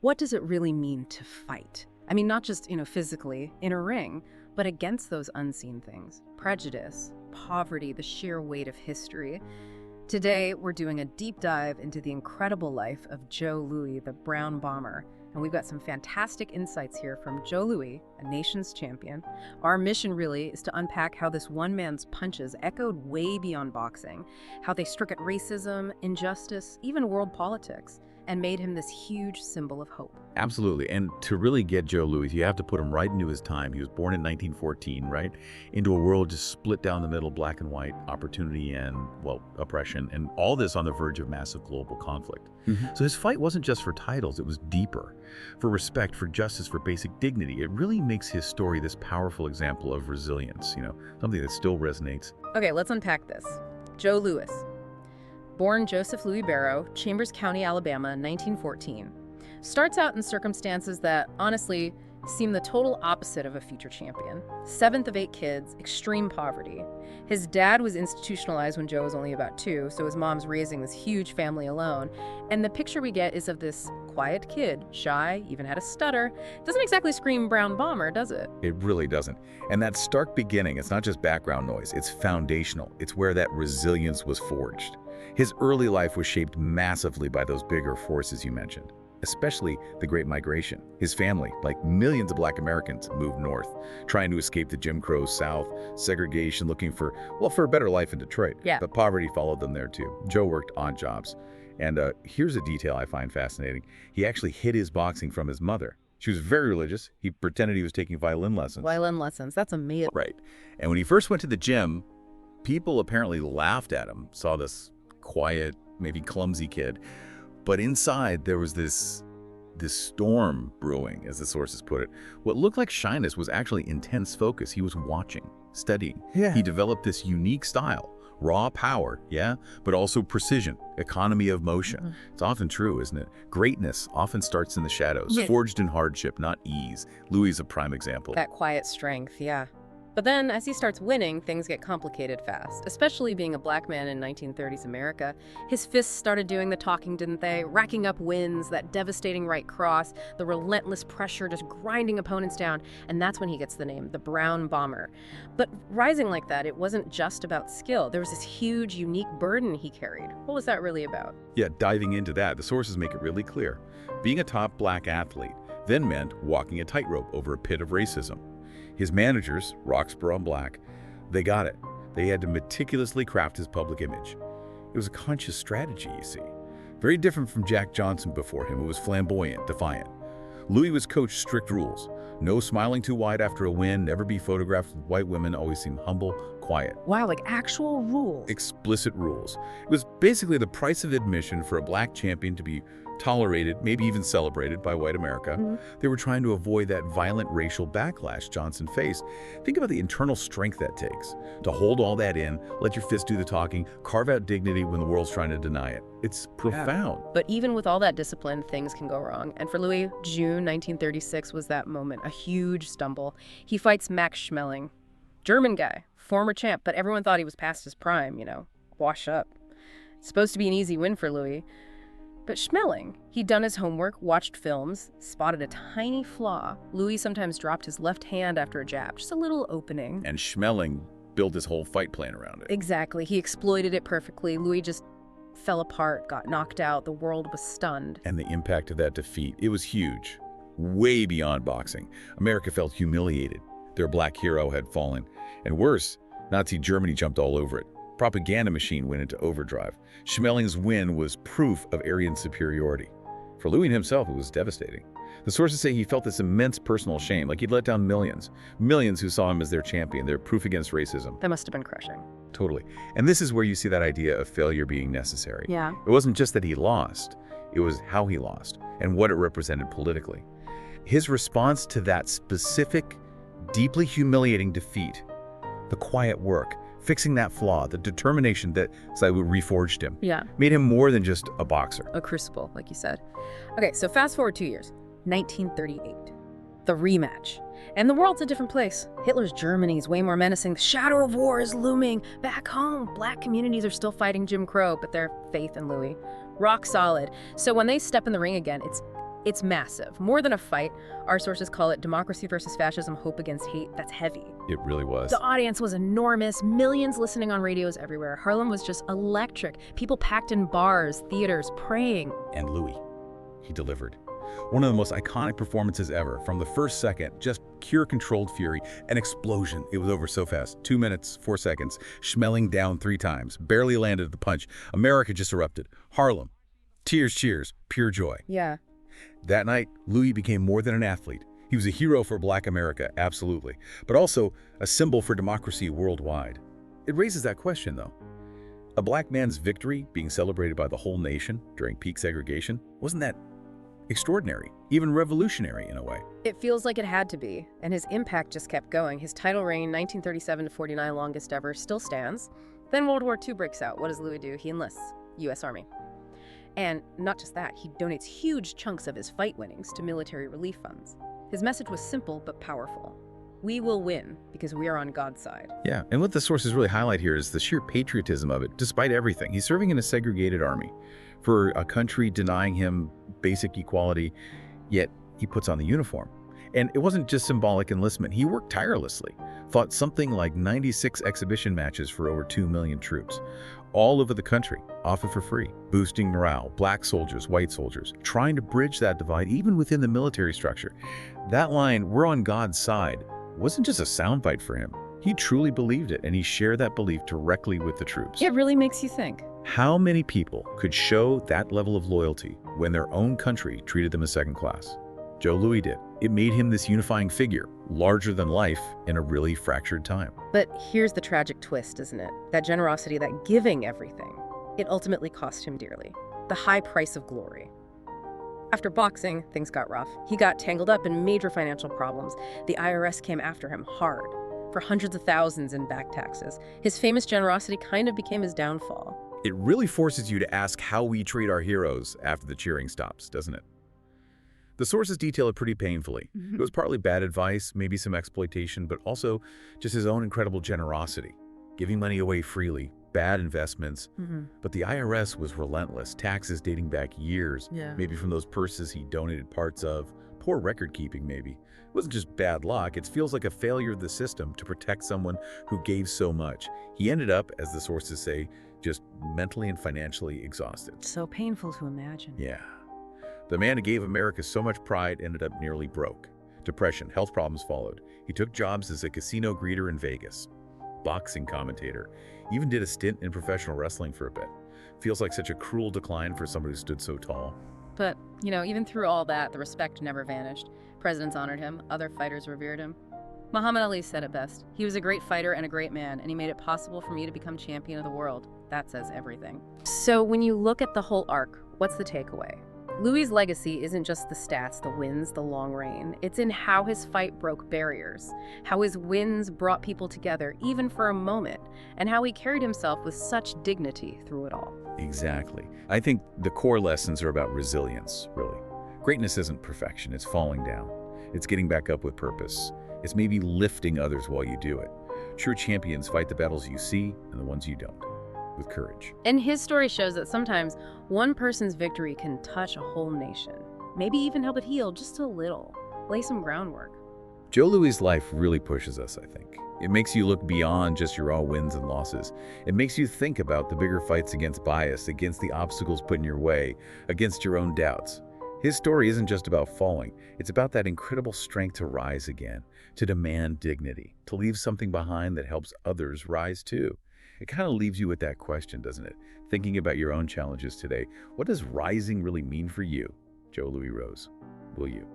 What does it really mean to fight? I mean, not just, physically in a ring, but against those unseen things. Prejudice, poverty, the sheer weight of history. Today, we're doing a deep dive into the incredible life of Joe Louis, the Brown Bomber. And we've got some fantastic insights here from Joe Louis, a nation's champion. Our mission really is to unpack how this one man's punches echoed way beyond boxing, how they struck at racism, injustice, even world politics, and made him this huge symbol of hope. Absolutely. And to really get Joe Louis, you have to put him right into his time. He was born in 1914, right? Into a world just split down the middle, black and white, opportunity and, well, oppression, and all this on the verge of massive global conflict. So his fight wasn't just for titles, it was deeper. For respect, for justice, for basic dignity. It really makes his story this powerful example of resilience, something that still resonates. Okay, let's unpack this. Joe Louis. Born Joseph Louis Barrow, Chambers County, Alabama, 1914. Starts out in circumstances that, honestly, seem the total opposite of a future champion. 7th of 8 kids, extreme poverty. His dad was institutionalized when Joe was only about 2, so his mom's raising this huge family alone. And the picture we get is of this quiet kid, shy, even had a stutter. Doesn't exactly scream Brown Bomber, does it? It really doesn't. And that stark beginning, it's not just background noise, it's foundational. It's where that resilience was forged. His early life was shaped massively by those bigger forces you mentioned, especially the Great Migration. His family, like millions of Black Americans, moved north, trying to escape the Jim Crow South, segregation, looking for a better life in Detroit. Yeah. But poverty followed them there too. Joe worked odd jobs. And here's a detail I find fascinating. He actually hid his boxing from his mother. She was very religious. He pretended he was taking violin lessons. Violin lessons, that's amazing. Right. And when he first went to the gym, people apparently laughed at him, saw this quiet, maybe clumsy kid. But inside, there was this storm brewing, as the sources put it. What looked like shyness was actually intense focus. He was watching, studying. Yeah. He developed this unique style, raw power, but also precision, economy of motion. It's often true, isn't it? Greatness often starts in the shadows, forged in hardship, not ease. Louis is a prime example. That quiet strength, yeah. But then, as he starts winning, things get complicated fast, especially being a Black man in 1930s America. His fists started doing the talking, didn't they? Racking up wins, that devastating right cross, the relentless pressure just grinding opponents down, and that's when he gets the name, the Brown Bomber. But rising like that, it wasn't just about skill. There was this huge, unique burden he carried. What was that really about? Yeah, diving into that, the sources make it really clear. Being a top Black athlete then meant walking a tightrope over a pit of racism. His managers, Roxborough and Black, they got it. They had to meticulously craft his public image. It was a conscious strategy, you see. Very different from Jack Johnson before him, who was flamboyant, defiant. Louis was coached strict rules. No smiling too wide after a win, never be photographed with white women, always seem humble, quiet. Wow, like actual rules. Explicit rules. It was basically the price of admission for a Black champion to be tolerated, maybe even celebrated by white America. They were trying to avoid that violent racial backlash Johnson faced. Think about the internal strength that takes to hold all that in, let your fist do the talking, carve out dignity when the world's trying to deny it. It's profound. But even with all that discipline, things can go wrong. And for Louis, June 1936 was that moment, a huge stumble. He fights Max Schmeling, German guy, former champ, but everyone thought he was past his prime, wash up. It's supposed to be an easy win for Louis. But Schmeling, he'd done his homework, watched films, spotted a tiny flaw. Louis sometimes dropped his left hand after a jab, just a little opening. And Schmeling built his whole fight plan around it. Exactly. He exploited it perfectly. Louis just fell apart, got knocked out. The world was stunned. And the impact of that defeat, it was huge. Way beyond boxing. America felt humiliated. Their Black hero had fallen. And worse, Nazi Germany jumped all over it. Propaganda machine went into overdrive. Schmeling's win was proof of Aryan superiority. For Louis himself, it was devastating. The sources say he felt this immense personal shame, like he'd let down millions who saw him as their champion, their proof against racism. That must have been crushing. Totally. And this is where you see that idea of failure being necessary. Yeah. It wasn't just that he lost, it was how he lost and what it represented politically. His response to that specific, deeply humiliating defeat, the quiet work, fixing that flaw, the determination that reforged him, made him more than just a boxer. A crucible, like you said. Okay, so fast forward 2 years, 1938. The rematch. And the world's a different place. Hitler's Germany is way more menacing. The shadow of war is looming. Back home, Black communities are still fighting Jim Crow, but their faith in Louis, rock solid. So when they step in the ring again, it's It's massive. More than a fight, our sources call it democracy versus fascism, hope against hate. That's heavy. It really was. The audience was enormous, millions listening on radios everywhere. Harlem was just electric. People packed in bars, theaters, praying. And Louis, he delivered. One of the most iconic performances ever. From the first second, just pure controlled fury, an explosion. It was over so fast. 2 minutes, 4 seconds. Schmeling down 3 times. Barely landed the punch. America just erupted. Harlem. Tears, cheers, pure joy. Yeah. That night, Louis became more than an athlete. He was a hero for Black America, absolutely, but also a symbol for democracy worldwide. It raises that question, though. A black man's victory being celebrated by the whole nation during peak segregation, wasn't that extraordinary, even revolutionary in a way? It feels like it had to be, and his impact just kept going. His title reign, 1937 to 49, longest ever, still stands. Then World War II breaks out. What does Louis do? He enlists U.S. Army. And not just that, he donates huge chunks of his fight winnings to military relief funds. His message was simple but powerful. We will win because we are on God's side. Yeah, and what the sources really highlight here is the sheer patriotism of it, despite everything. He's serving in a segregated army for a country denying him basic equality, yet he puts on the uniform. And it wasn't just symbolic enlistment. He worked tirelessly, fought something like 96 exhibition matches for over 2 million troops, all over the country, often for free, boosting morale, black soldiers, white soldiers, trying to bridge that divide even within the military structure. That line, "we're on God's side," wasn't just a soundbite for him. He truly believed it, and he shared that belief directly with the troops. It really makes you think. How many people could show that level of loyalty when their own country treated them as second class? Joe Louis did. It made him this unifying figure, larger than life in a really fractured time. But here's the tragic twist, isn't it? That generosity, that giving everything, it ultimately cost him dearly. The high price of glory. After boxing, things got rough. He got tangled up in major financial problems. The IRS came after him hard for hundreds of thousands in back taxes. His famous generosity kind of became his downfall. It really forces you to ask how we treat our heroes after the cheering stops, doesn't it? The sources detail it pretty painfully. It was partly bad advice, maybe some exploitation, but also just his own incredible generosity, giving money away freely, bad investments. But the IRS was relentless, taxes dating back years, maybe from those purses he donated parts of, poor record keeping maybe. It wasn't just bad luck, it feels like a failure of the system to protect someone who gave so much. He ended up, as the sources say, just mentally and financially exhausted. So painful to imagine. Yeah. The man who gave America so much pride ended up nearly broke. Depression, health problems followed. He took jobs as a casino greeter in Vegas, boxing commentator, even did a stint in professional wrestling for a bit. Feels like such a cruel decline for someone who stood so tall. But, even through all that, the respect never vanished. Presidents honored him, other fighters revered him. Muhammad Ali said it best. He was a great fighter and a great man, and he made it possible for me to become champion of the world. That says everything. So when you look at the whole arc, what's the takeaway? Louis' legacy isn't just the stats, the wins, the long reign. It's in how his fight broke barriers, how his wins brought people together, even for a moment, and how he carried himself with such dignity through it all. Exactly. I think the core lessons are about resilience, really. Greatness isn't perfection, it's falling down. It's getting back up with purpose. It's maybe lifting others while you do it. True champions fight the battles you see and the ones you don't, with courage. And his story shows that sometimes one person's victory can touch a whole nation. Maybe even help it heal just a little. Lay some groundwork. Joe Louis' life really pushes us, I think. It makes you look beyond just your own wins and losses. It makes you think about the bigger fights against bias, against the obstacles put in your way, against your own doubts. His story isn't just about falling. It's about that incredible strength to rise again, to demand dignity, to leave something behind that helps others rise too. It kind of leaves you with that question, doesn't it? Thinking about your own challenges today. What does rising really mean for you? Joe Louis Rose, will you?